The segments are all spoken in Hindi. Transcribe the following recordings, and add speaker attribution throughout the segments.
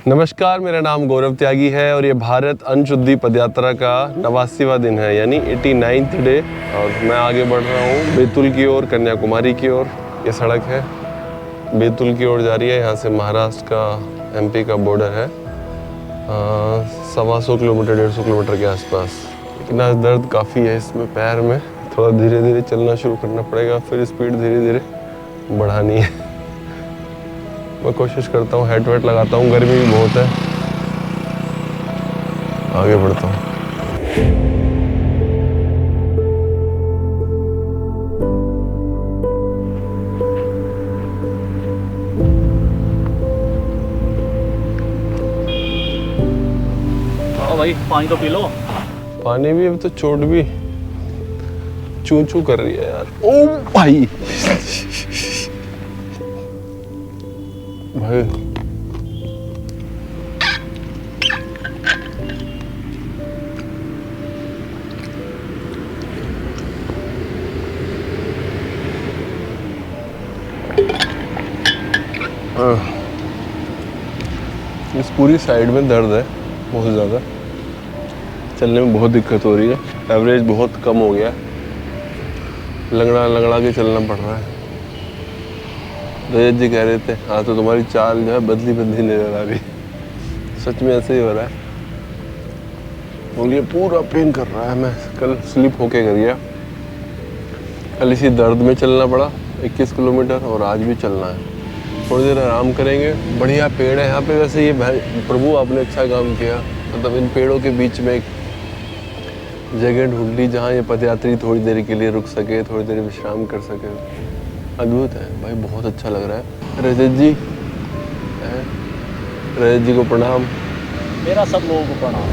Speaker 1: नमस्कार, मेरा नाम गौरव त्यागी है और ये भारत अंशुद्धि पदयात्रा का 89वां दिन है, यानी 89th डे। और मैं आगे बढ़ रहा हूँ बैतूल की ओर, कन्याकुमारी की ओर। ये सड़क है बैतूल की ओर जा रही है। यहाँ से महाराष्ट्र का MP का बॉर्डर है। 125 किलोमीटर 150 किलोमीटर के आसपास। इतना दर्द काफ़ी है इसमें पैर में, थोड़ा धीरे धीरे चलना शुरू करना पड़ेगा, फिर स्पीड धीरे धीरे बढ़ानी है। मैं कोशिश करता हूँ, हेड वेट लगाता हूँ, गर्मी भी बहुत है। आगे बढ़ता हूँ।
Speaker 2: हाँ भाई, पानी तो पी लो।
Speaker 1: पानी भी, अब तो चोट भी चू चू कर रही है यार। ओ भाई भाई इस पूरी साइड में दर्द है बहुत ज़्यादा। चलने में बहुत दिक्कत हो रही है, एवरेज बहुत कम हो गया, लंगड़ा लंगड़ा के चलना पड़ रहा है। रजत जी कह रहे थे, हाँ तो तुम्हारी चाल जो है बदली बदली नजर आ रही है। सच में ऐसे ही हो रहा है। और ये पूरा पेन कर रहा है। मैं कल स्लिप होके कर गया, कल इसी दर्द में चलना पड़ा 21 किलोमीटर, और आज भी चलना है। थोड़ी देर आराम करेंगे। बढ़िया पेड़ है यहाँ पे। वैसे ये प्रभु आपने अच्छा काम किया, मतलब इन पेड़ों के बीच में एक जगह ढूंढ ली जहाँ ये पदयात्री थोड़ी देर के लिए रुक सके, थोड़ी देर विश्राम कर सके। अद्भुत है भाई, बहुत अच्छा लग रहा है। रजत जी को प्रणाम।
Speaker 2: मेरा सब लोगों को प्रणाम।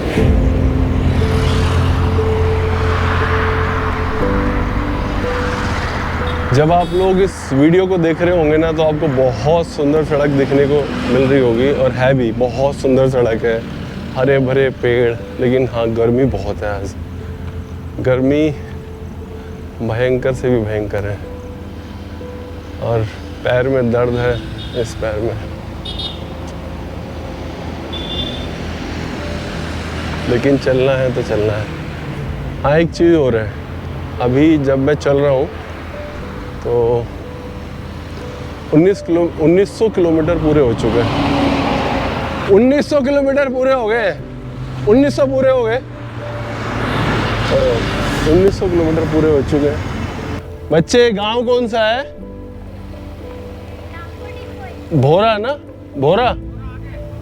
Speaker 1: जब आप लोग इस वीडियो को देख रहे होंगे ना, तो आपको बहुत सुंदर सड़क दिखने को मिल रही होगी, और है भी बहुत सुंदर सड़क है, हरे भरे पेड़। लेकिन हाँ, गर्मी बहुत है आज। गर्मी भयंकर से भी भयंकर है, और पैर में दर्द है, इस पैर में। लेकिन चलना है तो चलना है। हाँ, एक चीज़ और है, अभी जब मैं चल रहा हूँ तो 1900 किलोमीटर पूरे हो चुके हैं। 1900 किलोमीटर पूरे हो गए। 1900 पूरे हो गए। 1900 किलोमीटर पूरे हो चुके हैं। बच्चे, गांव कौन सा है? भोरा ना? भोरा?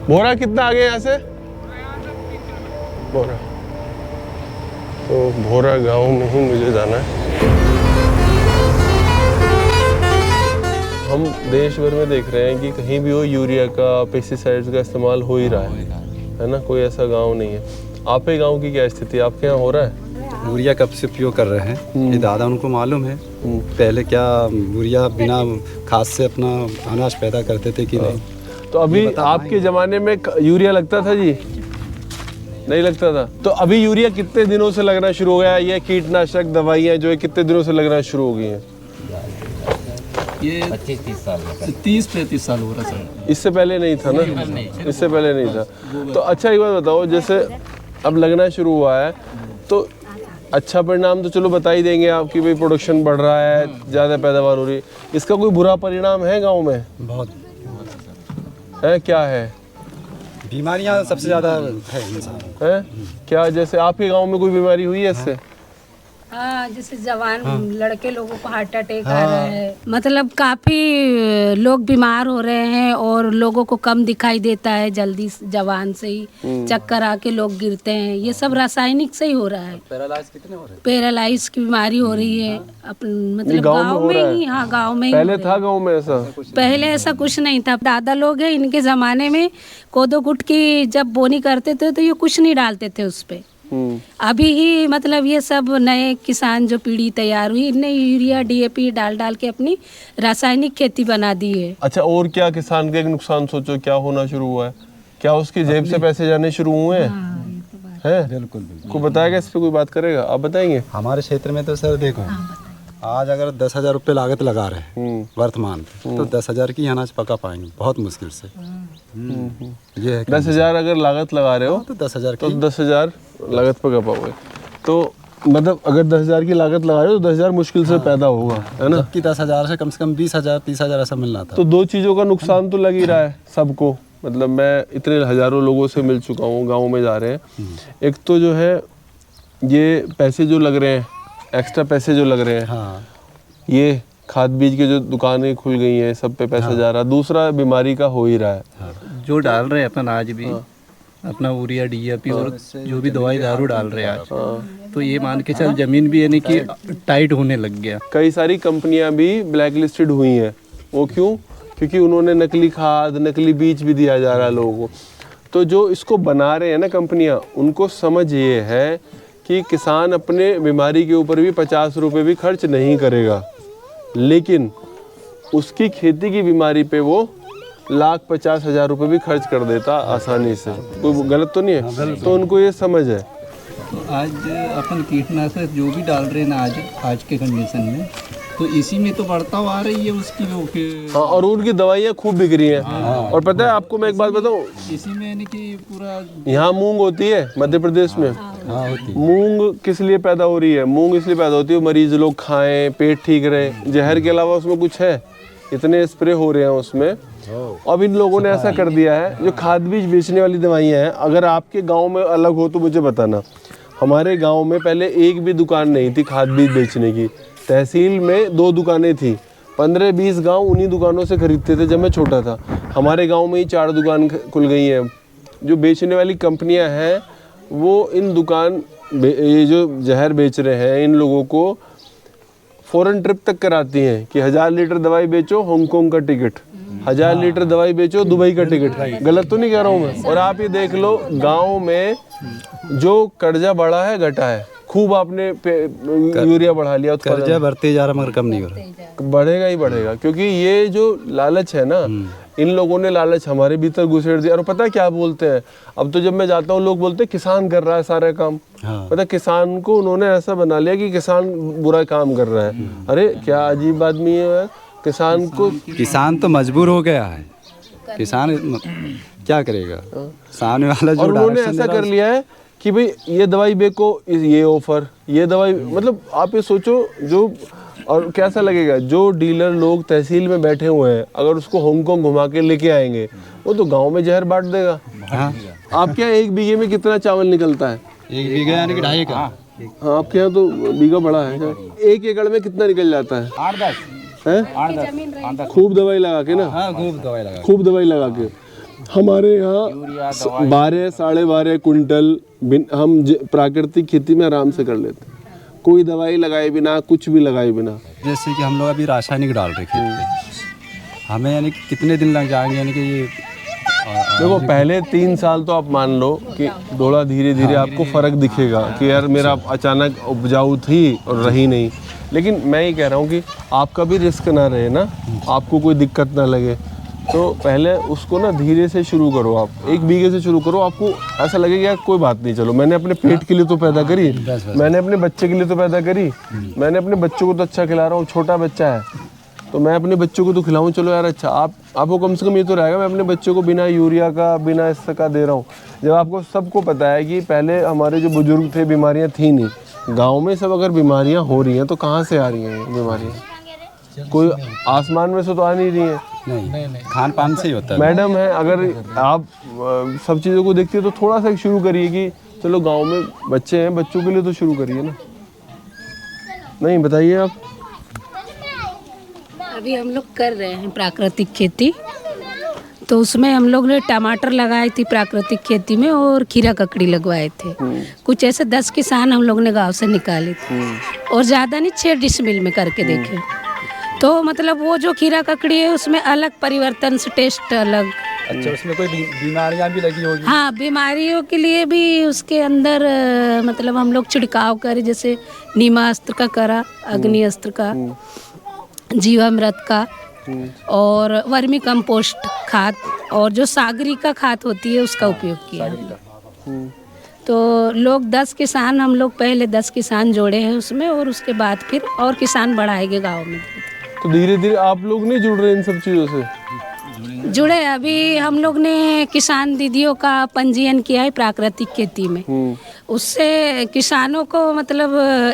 Speaker 1: भोरा कितना आगे यहाँ से? भोरा। तो भोरा गांव में ही मुझे जाना है। हम देश भर में देख रहे हैं कि कहीं भी हो यूरिया का, पेस्टिसाइड्स का इस्तेमाल हो ही रहा है ना? कोई ऐसा गांव नहीं है। आपके गांव की क्या स्थिति है? आपके यहाँ हो रहा है?
Speaker 3: यूरिया कब से उपयोग कर रहे हैं, ये दादा उनको मालूम है। पहले क्या यूरिया बिना खाद से अपना अनाज पैदा करते थे कि नहीं?
Speaker 1: तो अभी आपके ज़माने में यूरिया लगता था जी? नहीं लगता था। तो अभी यूरिया कितने दिनों से लगना शुरू हो गया? ये कीटनाशक दवाइयाँ जो है कितने दिनों से लगना शुरू हो गई हैं?
Speaker 4: ये 25-30 साल
Speaker 2: 30-35 साल हो रहा है।
Speaker 1: इससे पहले नहीं था ना? इससे पहले नहीं था। तो अच्छा, एक बात बताओ, जैसे अब लगना शुरू हुआ है तो अच्छा परिणाम तो चलो बता ही देंगे आप कि भाई प्रोडक्शन बढ़ रहा है, ज़्यादा पैदावार हो रही है। इसका कोई बुरा परिणाम है गांव में?
Speaker 3: बहुत
Speaker 1: है। क्या है?
Speaker 3: बीमारियां सबसे ज़्यादा है इंसान
Speaker 1: है। क्या, जैसे आपके गांव में कोई बीमारी हुई है इससे?
Speaker 5: हाँ, जैसे जवान लड़के लोगों को हार्ट अटैक आ रहा है। मतलब काफी लोग बीमार हो रहे हैं, और लोगों को कम दिखाई देता है जल्दी, जवान से ही चक्कर आके लोग गिरते हैं। ये सब रासायनिक से ही हो रहा है।
Speaker 3: पैरालाइज कितने हो रहे हैं?
Speaker 5: पैरालाइज की बीमारी हो रही है मतलब गांव में ही। हाँ, गांव में ही।
Speaker 1: पहले था गांव में ऐसा?
Speaker 5: पहले ऐसा कुछ नहीं था। दादा लोग हैं, इनके जमाने में कोदो कुट की जब बोनी करते थे तो ये कुछ नहीं डालते थे उस पे। अभी ही मतलब ये सब नए किसान जो पीढ़ी तैयार हुई, इनने यूरिया DAP डाल डाल के अपनी रासायनिक खेती बना दी है।
Speaker 1: अच्छा, और क्या किसान के नुकसान सोचो क्या होना शुरू हुआ है? क्या उसकी जेब से पैसे जाने शुरू हुए हैं? है?
Speaker 3: बिल्कुल बिल्कुल।
Speaker 1: कोई बताएगा इस पे? कोई बात करेगा? आप बताएंगे?
Speaker 3: हमारे क्षेत्र में तो सर देखो, आज अगर 10,000 रुपये लागत लगा रहे हैं वर्तमान पे, तो 10,000 की अनाज पका पाएंगे बहुत मुश्किल से। ये है
Speaker 1: 10,000 अगर लागत लगा रहे हो
Speaker 3: तो 10,000
Speaker 1: तो
Speaker 3: की
Speaker 1: 10,000 लागत पका पाओगे। तो मतलब अगर 10,000 की लागत लगा रहे हो तो 10,000 मुश्किल से पैदा होगा, है ना।
Speaker 3: जबकि 10,000 से कम 20,000 30,000 ऐसा मिलना था।
Speaker 1: तो दो चीज़ों का नुकसान तो लग ही रहा है सबको। मतलब मैं इतने हज़ारों लोगों से मिल चुका हूँ, गाँव में जा रहे हैं। एक तो जो है ये पैसे जो लग रहे हैं, एक्स्ट्रा पैसे जो लग रहे हैं,
Speaker 3: हाँ
Speaker 1: ये खाद बीज के जो दुकानें खुल गई हैं, सब पे पैसा जा रहा है। दूसरा बीमारी का हो ही रहा है।
Speaker 2: जो डाल रहे हैं अपन आज भी अपना यूरिया DAP और जो भी दवाई दारू डाल रहे हैं आज, तो ये मान के चल जमीन भी यानी कि टाइट होने लग गया।
Speaker 1: कई सारी कंपनियां भी ब्लैक लिस्टेड हुई हैं। वो क्यों? क्योंकि उन्होंने नकली खाद, नकली बीज भी दिया जा रहा है लोगों को। तो जो इसको बना रहे हैं ना कंपनियां, उनको समझ ये है कि किसान अपने बीमारी के ऊपर भी 50 रुपये भी खर्च नहीं करेगा, लेकिन उसकी खेती की बीमारी पे वो 1,50,000 रुपये भी खर्च कर देता आसानी से। कोई गलत तो नहीं है? तो उनको ये समझ है।
Speaker 2: तो आज अपन कीटनाशक जो भी डाल रहे हैं ना आज के कंडीशन में, तो इसी में तो बढ़ता आ रही है उसकी वो
Speaker 1: हाँ, और उनकी दवाइयाँ खूब बिक रही हैं। और पता है आपको मैं एक बात बताऊँ,
Speaker 2: इसी में यानी कि पूरा
Speaker 1: यहाँ मूंग होती है मध्य प्रदेश में। मूंग किस लिए पैदा हो रही है? मूंग इसलिए पैदा होती है मरीज लोग खाएं, पेट ठीक रहे। जहर के अलावा उसमें कुछ है? इतने स्प्रे हो रहे हैं उसमें। अब इन लोगों ने ऐसा कर दिया है, जो खाद बीज बेचने वाली दवाइयाँ हैं, अगर आपके गांव में अलग हो तो मुझे बताना। हमारे गांव में पहले एक भी दुकान नहीं थी खाद बीज बेचने की। तहसील में 2 दुकानें थी। 15-20 गांव उन्हीं दुकानों से खरीदते थे जब मैं छोटा था। हमारे गांव में ही 4 दुकान खुल गई हैं। जो बेचने वाली कंपनियां हैं वो इन दुकान ये जो जहर बेच रहे हैं इन लोगों को फॉरेन ट्रिप तक कराती हैं कि 1000 लीटर दवाई बेचो हांगकांग का टिकट, 1000 लीटर दवाई बेचो दुबई का टिकट। गलत तो नहीं कह रहा हूँ मैं? और आप ये देख लो गांव में जो कर्जा बढ़ा है घटा है। खूब आपने यूरिया बढ़ा लिया,
Speaker 3: कर्जा बढ़ते जा रहा मगर कम नहीं हो रहा।
Speaker 1: बढ़ेगा ही बढ़ेगा, क्योंकि ये जो लालच है ना, इन लोगों ने लालच हमारे भीतर घुसेड़ दिया। और पता क्या बोलते हैं, अब तो जब मैं जाता हूँ लोग बोलते हैं किसान कर रहा है सारा काम। पता किसान को उन्होंने ऐसा बना लिया कि किसान बुरा काम कर रहा है। अरे क्या अजीब आदमी है किसान को।
Speaker 3: किसान तो मजबूर हो गया है, किसान क्या करेगा सामने वाला जो।
Speaker 1: और उन्होंने ऐसा कर लिया है कि भाई ये दवाई बेचो, ये ऑफर, ये दवाई, मतलब आप ये सोचो जो। और कैसा लगेगा जो डीलर लोग तहसील में बैठे हुए हैं, अगर उसको हांगकांग घुमा के लेके आएंगे वो तो गांव में जहर बांट देगा।
Speaker 3: हाँ।
Speaker 1: आपके यहाँ 1 बीघे में कितना चावल निकलता है?
Speaker 3: 1 बीघा यानी कि 2.5 का।
Speaker 1: हाँ, आपके यहाँ तो बीघा बड़ा है। 1 एकड़ में कितना निकल जाता है?
Speaker 4: 8-10
Speaker 1: खूब दवाई लगा के ना।
Speaker 3: हाँ खूब दवाई लगा,
Speaker 1: खूब दवाई लगा के। हमारे यहाँ 12 साढ़े 12 कुंटल हम प्राकृतिक खेती में आराम से कर लेते, कोई दवाई लगाए बिना, कुछ भी लगाए बिना।
Speaker 3: जैसे कि हम लोग अभी रासायनिक डाल रहे खेत पे, हमें यानी कि कितने दिन लग जाएंगे, यानी कि ये
Speaker 1: देखो पहले 3 साल तो आप मान लो कि थोड़ा धीरे धीरे आपको फ़र्क दिखेगा कि यार मेरा अचानक उपजाऊ थी और रही नहीं। लेकिन मैं ये कह रहा हूँ कि आपका भी रिस्क ना रहे ना, आपको कोई दिक्कत ना लगे, तो पहले उसको ना धीरे से शुरू करो। आप 1 बीघे से शुरू करो, आपको ऐसा लगेगा यार कोई बात नहीं, चलो मैंने अपने पेट के लिए तो पैदा करी, मैंने अपने बच्चे के लिए तो पैदा करी, मैंने अपने बच्चों को तो अच्छा खिला रहा हूँ, छोटा बच्चा है तो मैं अपने बच्चों को तो खिलाऊं, चलो यार अच्छा। आपको कम से कम ये तो रहेगा मैं अपने बच्चों को बिना यूरिया का, बिना इसका दे रहा हूँ। जब आपको सबको पता है कि पहले हमारे जो बुजुर्ग थे बीमारियाँ थी नहीं, गाँव में सब अगर बीमारियाँ हो रही हैं तो कहाँ से आ रही हैं ये बीमारियाँ? कोई आसमान में से तो आ नहीं रही हैं।
Speaker 3: नहीं खान पान से ही होता है।
Speaker 1: मैडम है, अगर आप सब चीज़ों को देखती है तो थोड़ा सा शुरू करिए कि चलो गांव में बच्चे हैं, बच्चों के लिए तो शुरू करिए ना। नहीं बताइए आप।
Speaker 5: अभी हम लोग कर रहे हैं प्राकृतिक खेती, तो उसमें हम लोग ने टमाटर लगाई थी प्राकृतिक खेती में और खीरा ककड़ी लगवाए थे। कुछ ऐसे 10 किसान हम लोग ने गांव से निकाले थे और ज़्यादा नहीं 6 डिसमिल में करके देखे। तो मतलब वो जो खीरा ककड़ी है उसमें अलग परिवर्तन से टेस्ट अलग।
Speaker 3: अच्छा, उसमें कोई बीमारियां भी लगी होगी?
Speaker 5: हाँ, बीमारियों के लिए भी उसके अंदर मतलब हम लोग छिड़काव करें, जैसे नीमास्त्र का करा, अग्नि अस्त्र का, जीवामृत का और वर्मी कंपोस्ट खाद और जो सागरी का खाद होती है उसका उपयोग किया। तो लोग 10 किसान, हम लोग पहले 10 किसान जोड़े हैं उसमें, और उसके बाद फिर और किसान बढ़ाएंगे गांव में।
Speaker 1: तो धीरे धीरे आप लोग नहीं जुड़ रहे इन सब चीज़ों से?
Speaker 5: जुड़े, अभी हम लोग ने किसान दीदियों का पंजीयन किया है प्राकृतिक खेती में। उससे किसानों को मतलब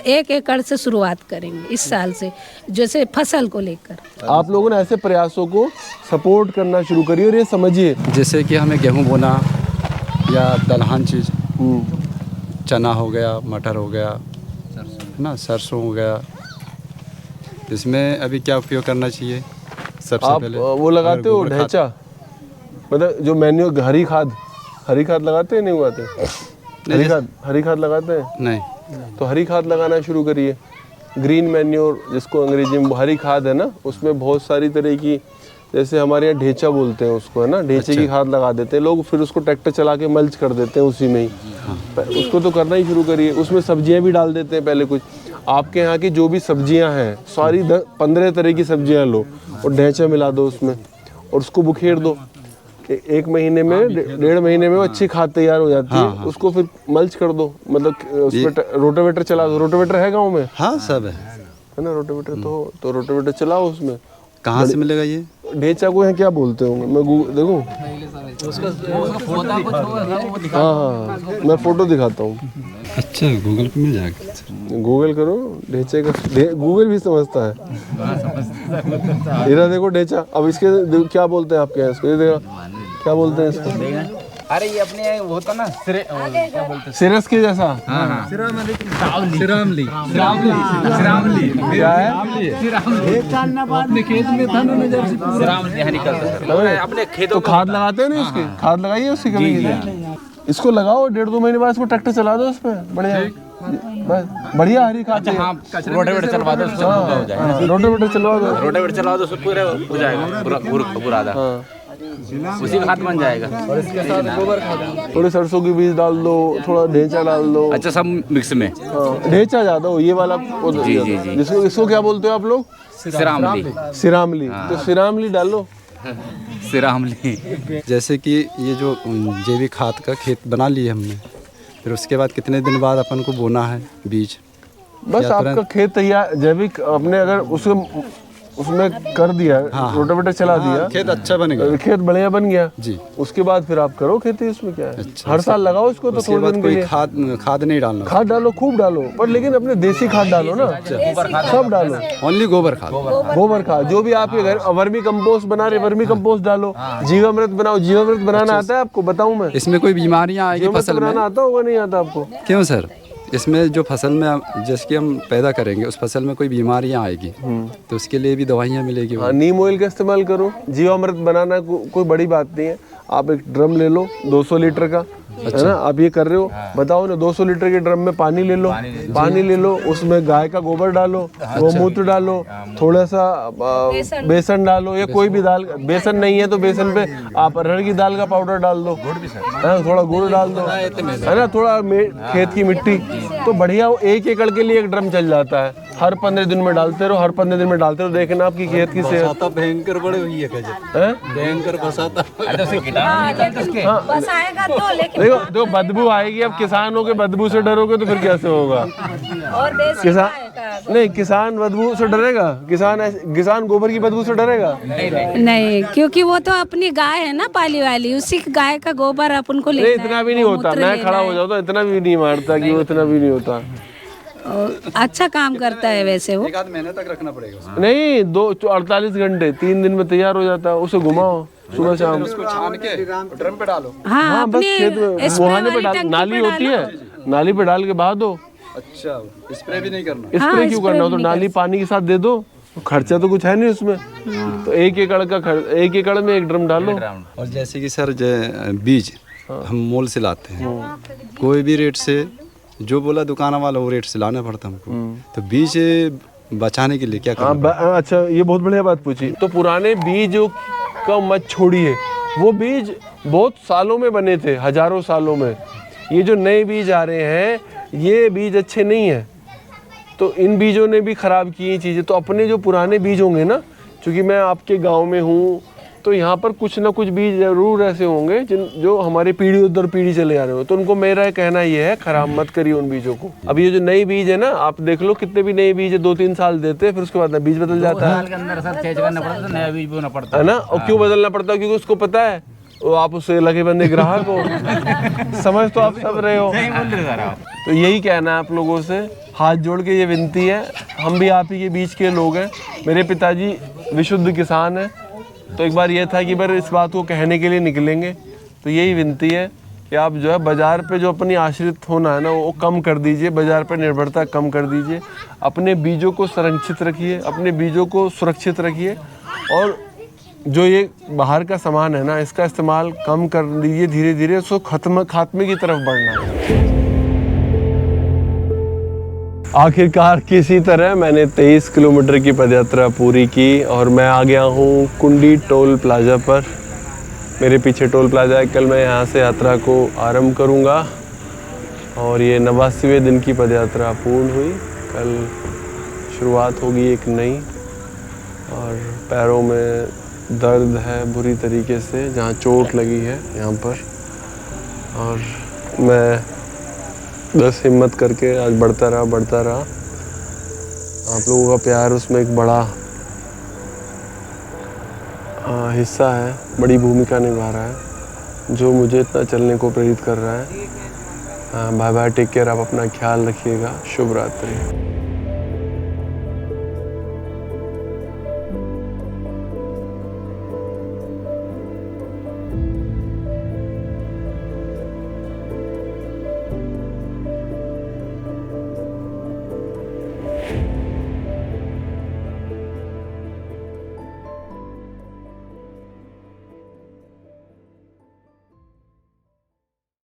Speaker 5: 1 एकड़ से शुरुआत करेंगे इस साल से, जैसे फसल को लेकर।
Speaker 1: आप लोगों ने ऐसे प्रयासों को सपोर्ट करना शुरू करिए और ये समझिए,
Speaker 3: जैसे कि हमें गेहूँ बोना या दलहन चीज़, चना हो गया, मटर हो गया, है ना, सरसों हो गया, इसमें अभी क्या उपयोग करना चाहिए? सबसे
Speaker 1: आप
Speaker 3: पहले
Speaker 1: वो लगाते हो ढैंचा, मतलब जो मैन्योर, हरी खाद लगाते हैं नहीं उगाते? हरी खाद लगाते हैं?
Speaker 3: नहीं।
Speaker 1: तो हरी खाद लगाना शुरू करिए। ग्रीन मैन्योर जिसको अंग्रेजी में हरी खाद है ना, उसमें बहुत सारी तरह की, जैसे हमारे यहाँ ढेंचा बोलते हैं उसको, है ना, ढेंचे की खाद लगा देते हैं लोग, फिर उसको ट्रैक्टर चला के मल्च कर देते हैं उसी में ही। उसको तो करना ही शुरू करिए। उसमें सब्जियां भी डाल देते हैं पहले कुछ। आपके यहाँ की जो भी सब्जियां हैं सारी 15 तरह की सब्जियां लो और ढेंचा मिला दो उसमें और उसको बुखेर दो। 1 महीने में, 1.5 महीने में वो अच्छी खाद तैयार हो जाती है। उसको फिर मल्च कर दो, मतलब उसमें रोटावेटर चला दो। रोटावेटर है गाँव में?
Speaker 3: हाँ, सब है
Speaker 1: ना रोटावेटर। तो रोटावेटर चलाओ उसमें।
Speaker 3: कहाँ से मिलेगा ये?
Speaker 1: ढेंचा को है क्या बोलते होंगे, मैं देखूं? हाँ, मैं फोटो दिखाता हूँ।
Speaker 3: अच्छा, गूगल पे मिल जाएगा।
Speaker 1: गूगल करो ढेंचे का, गूगल भी समझता है। इधर देखो ढेंचा। अब इसके क्या बोलते हैं आपके यहाँ इसको? ये देखो क्या बोलते हैं इसको?
Speaker 4: अरे ये अपने वो होता ना क्या बोलते हैं,
Speaker 1: सिरस के जैसा।
Speaker 2: सिरामली
Speaker 1: क्या है?
Speaker 2: अपने खेत में था ना, नजर से
Speaker 4: अपने खेतों
Speaker 1: तो खाद लगाते हो ना उसकी? खाद लगाइए उसकी कभी। इसको लगाओ, 1.5-2 महीने बाद इसको ट्रैक्टर चला दो उसमें, बढ़िया बस, बढ़िया हरी खाद।
Speaker 4: रोटावेटर चलवा दो, हो जाएगा।
Speaker 1: रोटावेटर चलवा दो,
Speaker 4: रोटावेटर चलवा दो, पूरा हो जाएगा, पूरा आधा उसी का खाद बन जाएगा।
Speaker 1: और इसके साथ गोबर खाद, थोड़ी सरसों की बीज डाल दो, थोड़ा ढेंचा डाल दो।
Speaker 4: अच्छा, सब मिक्स में।
Speaker 1: ढेंचा ज्यादा हो, ये वाला
Speaker 4: जी।
Speaker 1: जिसको, इसको क्या बोलते हो आप लोग? सिरामली। तो सिरामली डालो।
Speaker 4: सिरामली।
Speaker 3: जैसे कि ये जो जैविक खाद का खेत बना लिए हमने, फिर उसके बाद कितने दिन बाद अपन को बोना है बीज?
Speaker 1: बस आपका खेत तैयार, जैविक अपने अगर उसमें कर दिया, रोटावेटर चला दिया,
Speaker 3: खेत अच्छा बन गया,
Speaker 1: खेत बढ़िया बन गया
Speaker 3: जी।
Speaker 1: उसके बाद फिर आप करो खेती। उसमें क्या है,
Speaker 3: अच्छा,
Speaker 1: हर साल लगाओ इसको। तो थोड़े दिन के लिए
Speaker 3: खाद नहीं डालना?
Speaker 1: खाद डालो, खूब डालो, पर लेकिन अपने देसी खाद डालो ना, सब डालो।
Speaker 3: ओनली गोबर खाद?
Speaker 1: गोबर खाद, जो भी आपके घर, वर्मी कंपोस्ट बना रहे, वर्मी कंपोस्ट डालो। जीवामृत बनाओ। जीवामृत बनाना आता है आपको? बताऊं मैं?
Speaker 3: इसमें कोई बीमारियां आएगी फसल में?
Speaker 1: बनाना आता होगा? नहीं आता आपको?
Speaker 3: क्यों सर? इसमें जो फसल में जिसकी हम पैदा करेंगे उस फसल में कोई बीमारियां आएगी तो उसके लिए भी दवाइयाँ मिलेगी।
Speaker 1: हाँ, नीम ऑयल का इस्तेमाल करो। जीवामृत बनाना कोई बड़ी बात नहीं है। आप एक ड्रम ले लो 200 लीटर का, है ना, आप ये कर रहे हो, बताओ ना, 200 लीटर के ड्रम में पानी ले लो, उसमें गाय का गोबर डालो, गोमूत्र डालो, थोड़ा सा बेसन डालो, या कोई भी दाल। बेसन नहीं है तो बेसन पे आप अरहर की दाल का पाउडर डाल दो, थोड़ा गुड़ डाल दो, है ना, थोड़ा खेत की मिट्टी, तो बढ़िया 1 एकड़ के लिए एक ड्रम चल जाता है। हर 15 दिन में डालते रहो, हर 15 दिन में डालते रहो, देखना आपकी खेत की सेहत
Speaker 3: भयंकर बड़े हुई है, भयंकर बसाता।
Speaker 1: देखो बदबू आएगी। अब किसानों के बदबू से डरोगे तो फिर कैसे होगा? किसान बदबू से डरेगा? किसान गोबर की बदबू से डरेगा?
Speaker 5: नहीं, क्योंकि वो तो अपनी गाय है ना, पाली वाली, उसी गाय का गोबर अपन को लेना है।
Speaker 1: इतना भी नहीं होता, मैं खड़ा हो जाता, इतना भी नहीं मारता कि वो इतना भी नहीं होता।
Speaker 5: अच्छा काम करता है वैसे वो।
Speaker 3: 1 आध महीने तक रखना पड़ेगा?
Speaker 1: नहीं, 48 घंटे, 3 दिन में तैयार हो जाता है। उसे घुमाओ सुबह शाम,
Speaker 3: उसको छान के ड्रम पे डालो।
Speaker 5: हाँ,
Speaker 1: बस खेत में मुहाने पे डाल, नाली होती है, नाली पे डाल के बहा दो।
Speaker 3: अच्छा, स्प्रे भी नहीं करना?
Speaker 1: स्प्रे क्यों करना? तो नाली पानी के साथ दे दो, खर्चा तो कुछ है नहीं उसमें। तो 1 एकड़ में 1 ड्रम डालो।
Speaker 3: और जैसे कि सर बीज हम मोल से लाते हैं, कोई भी रेट से, जो बोला दुकान वाला वो रेट से लाना पड़ता हमको, तो बीज बचाने के लिए क्या करना?
Speaker 1: अच्छा, ये बहुत बढ़िया बात पूछी। तो पुराने बीजों का मत छोड़िए, वो बीज बहुत सालों में बने थे, हजारों सालों में। ये जो नए बीज आ रहे हैं, ये बीज अच्छे नहीं हैं, तो इन बीजों ने भी खराब की चीज़ें। तो अपने जो पुराने बीज होंगे ना, क्योंकि मैं आपके गांव में हूँ, तो यहाँ पर कुछ ना कुछ बीज जरूर ऐसे होंगे जो हमारी पीढ़ी दर पीढ़ी चले आ रहे हो। तो उनको मेरा कहना ये है, खराब मत करिए उन बीजों को। अब ये जो नए बीज है ना, आप देख लो कितने भी नए बीज है 2-3 साल देते हैं, फिर उसके बाद ना बीज बदल जाता है।
Speaker 4: साल के अंदर सर चेंज करना पड़ता है, नया बीज बोना पड़ता
Speaker 1: है ना। और क्यों बदलना पड़ता है? क्योंकि उसको पता है वो आप उससे लगे बंदे ग्राहक हो। समझ तो आप सब रहे हो। तो यही कहना है आप लोगों से, हाथ जोड़ के ये विनती है, हम भी आप ही के बीच के लोग हैं। मेरे पिताजी विशुद्ध किसान हैं, तो एक बार ये था कि बार इस बात को कहने के लिए निकलेंगे। तो यही विनती है कि आप जो है बाज़ार पे जो अपनी आश्रित होना है ना, वो कम कर दीजिए, बाज़ार पे निर्भरता कम कर दीजिए। अपने बीजों को संरक्षित रखिए, अपने बीजों को सुरक्षित रखिए, और जो ये बाहर का सामान है ना, इसका इस्तेमाल कम कर दीजिए। धीरे धीरे उसको खात्मे की तरफ बढ़ना है। आखिरकार किसी तरह मैंने 23 किलोमीटर की पदयात्रा पूरी की और मैं आ गया हूँ कुंडी टोल प्लाजा पर। मेरे पीछे टोल प्लाजा है। कल मैं यहाँ से यात्रा को आरंभ करूँगा और ये 89वें दिन की पदयात्रा पूर्ण हुई। कल शुरुआत होगी एक नई, और पैरों में दर्द है बुरी तरीके से, जहाँ चोट लगी है यहाँ पर, और मैं बस हिम्मत करके आज बढ़ता रहा। आप लोगों का प्यार उसमें एक बड़ा हिस्सा है, बड़ी भूमिका निभा रहा है, जो मुझे इतना चलने को प्रेरित कर रहा है। बाय बाय, टेक केयर, आप अपना ख्याल रखिएगा। शुभ रात्रि।